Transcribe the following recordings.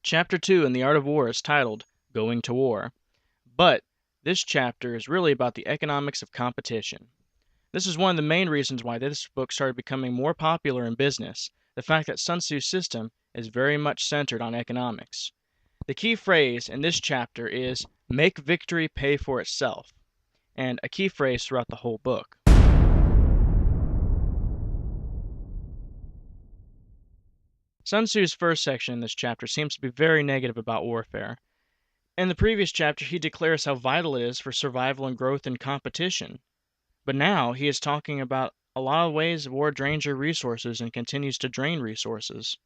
Chapter 2 in The Art of War is titled Going to War, but this chapter is really about the economics of competition. This is one of the main reasons why this book started becoming more popular in business, the fact that Sun Tzu's system is very much centered on economics. The key phrase in this chapter is make victory pay for itself, and a key phrase throughout the whole book. Sun Tzu's first section in this chapter seems to be very negative about warfare. In the previous chapter, he declares how vital it is for survival and growth in competition. But now he is talking about a lot of ways war drains your resources and continues to drain resources.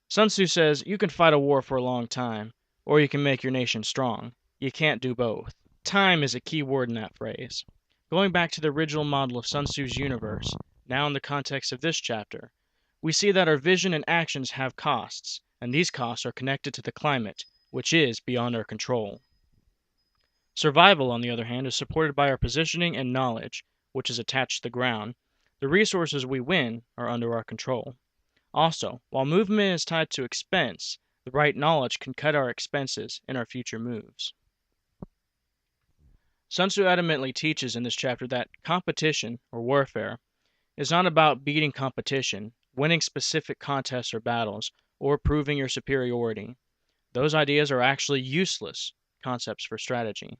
Sun Tzu says you can fight a war for a long time, or you can make your nation strong. You can't do both. Time is a key word in that phrase. Going back to the original model of Sun Tzu's universe, now in the context of this chapter, we see that our vision and actions have costs, and these costs are connected to the climate, which is beyond our control. Survival, on the other hand, is supported by our positioning and knowledge, which is attached to the ground. The resources we win are under our control. Also, while movement is tied to expense, the right knowledge can cut our expenses in our future moves. Sun Tzu adamantly teaches in this chapter that competition, or warfare, is not about beating competition, winning specific contests or battles, or proving your superiority. Those ideas are actually useless concepts for strategy.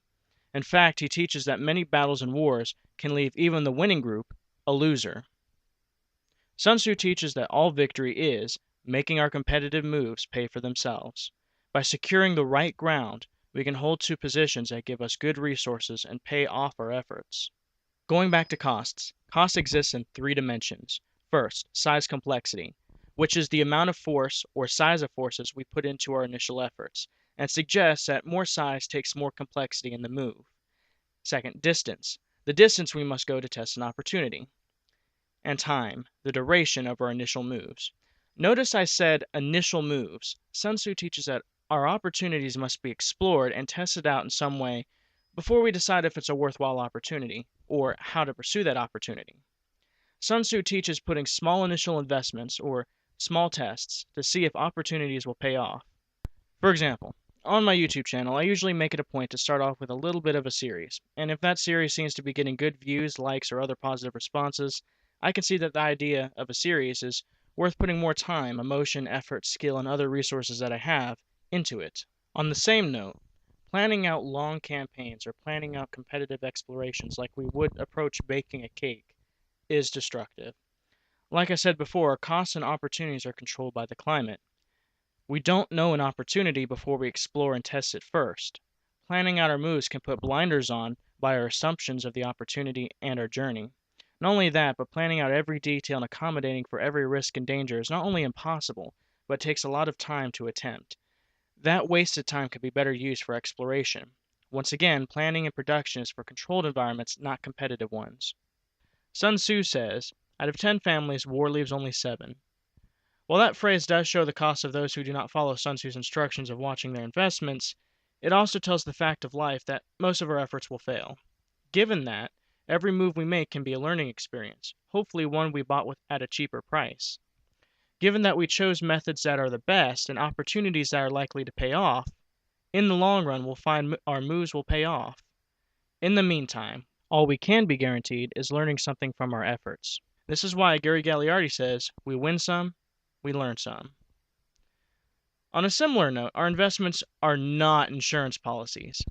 In fact, he teaches that many battles and wars can leave even the winning group a loser. Sun Tzu teaches that all victory is making our competitive moves pay for themselves. By securing the right ground, we can hold to positions that give us good resources and pay off our efforts. Going back to costs, cost exists in three dimensions. First, size complexity, which is the amount of force or size of forces we put into our initial efforts, and suggests that more size takes more complexity in the move. Second, distance, the distance we must go to test an opportunity. And time, the duration of our initial moves. Notice I said initial moves. Sun Tzu teaches that our opportunities must be explored and tested out in some way before we decide if it's a worthwhile opportunity, or how to pursue that opportunity. Sun Tzu teaches putting small initial investments, or small tests, to see if opportunities will pay off. For example, on my YouTube channel, I usually make it a point to start off with a little bit of a series, and if that series seems to be getting good views, likes, or other positive responses, I can see that the idea of a series is worth putting more time, emotion, effort, skill, and other resources that I have into it. On the same note, planning out long campaigns or planning out competitive explorations like we would approach baking a cake is destructive. Like I said before, costs and opportunities are controlled by the climate. We don't know an opportunity before we explore and test it first. Planning out our moves can put blinders on by our assumptions of the opportunity and our journey. Not only that, but planning out every detail and accommodating for every risk and danger is not only impossible, but takes a lot of time to attempt. That wasted time could be better used for exploration. Once again, planning and production is for controlled environments, not competitive ones. Sun Tzu says, out of 10 families, war leaves only 7. While that phrase does show the cost of those who do not follow Sun Tzu's instructions of watching their investments, it also tells the fact of life that most of our efforts will fail. Given that, every move we make can be a learning experience, hopefully one we bought at a cheaper price. Given that we chose methods that are the best and opportunities that are likely to pay off, in the long run we'll find our moves will pay off. In the meantime, all we can be guaranteed is learning something from our efforts. This is why Gary Gagliardi says, we win some, we learn some. On a similar note, our investments are not insurance policies.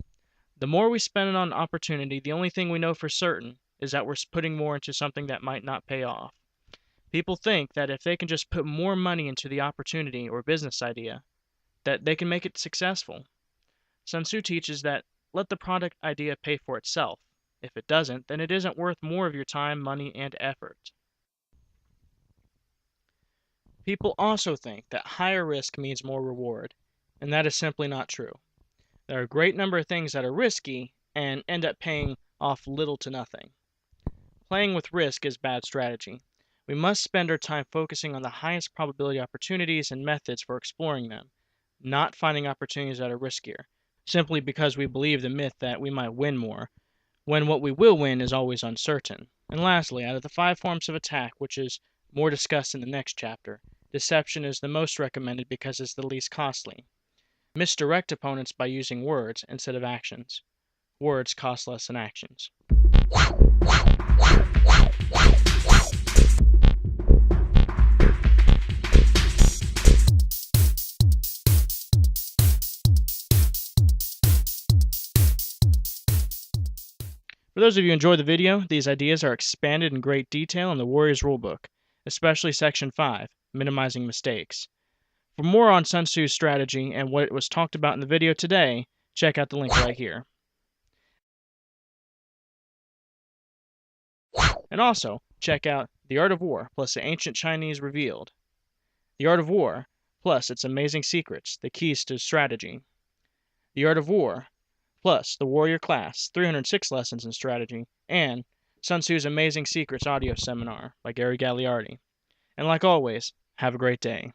The more we spend on opportunity, the only thing we know for certain is that we're putting more into something that might not pay off. People think that if they can just put more money into the opportunity or business idea, that they can make it successful. Sun Tzu teaches that let the product idea pay for itself. If it doesn't, then it isn't worth more of your time, money, and effort. People also think that higher risk means more reward, and that is simply not true. There are a great number of things that are risky and end up paying off little to nothing. Playing with risk is bad strategy. We must spend our time focusing on the highest probability opportunities and methods for exploring them, not finding opportunities that are riskier, simply because we believe the myth that we might win more, when what we will win is always uncertain. And lastly, out of the 5 forms of attack, which is more discussed in the next chapter, Deception is the most recommended because it's the least costly. Misdirect opponents by using words instead of actions. Words cost less than actions. For those of you who enjoyed the video, these ideas are expanded in great detail in the Warriors Rulebook, especially Section 5, Minimizing Mistakes. For more on Sun Tzu's strategy and what was talked about in the video today, check out the link right here. And also, check out The Art of War plus the Ancient Chinese Revealed. The Art of War plus its amazing secrets, the keys to strategy. The Art of War plus the Warrior Class, 306 lessons in strategy, and Sun Tzu's Amazing Secrets audio seminar by Gary Gagliardi. And like always, have a great day.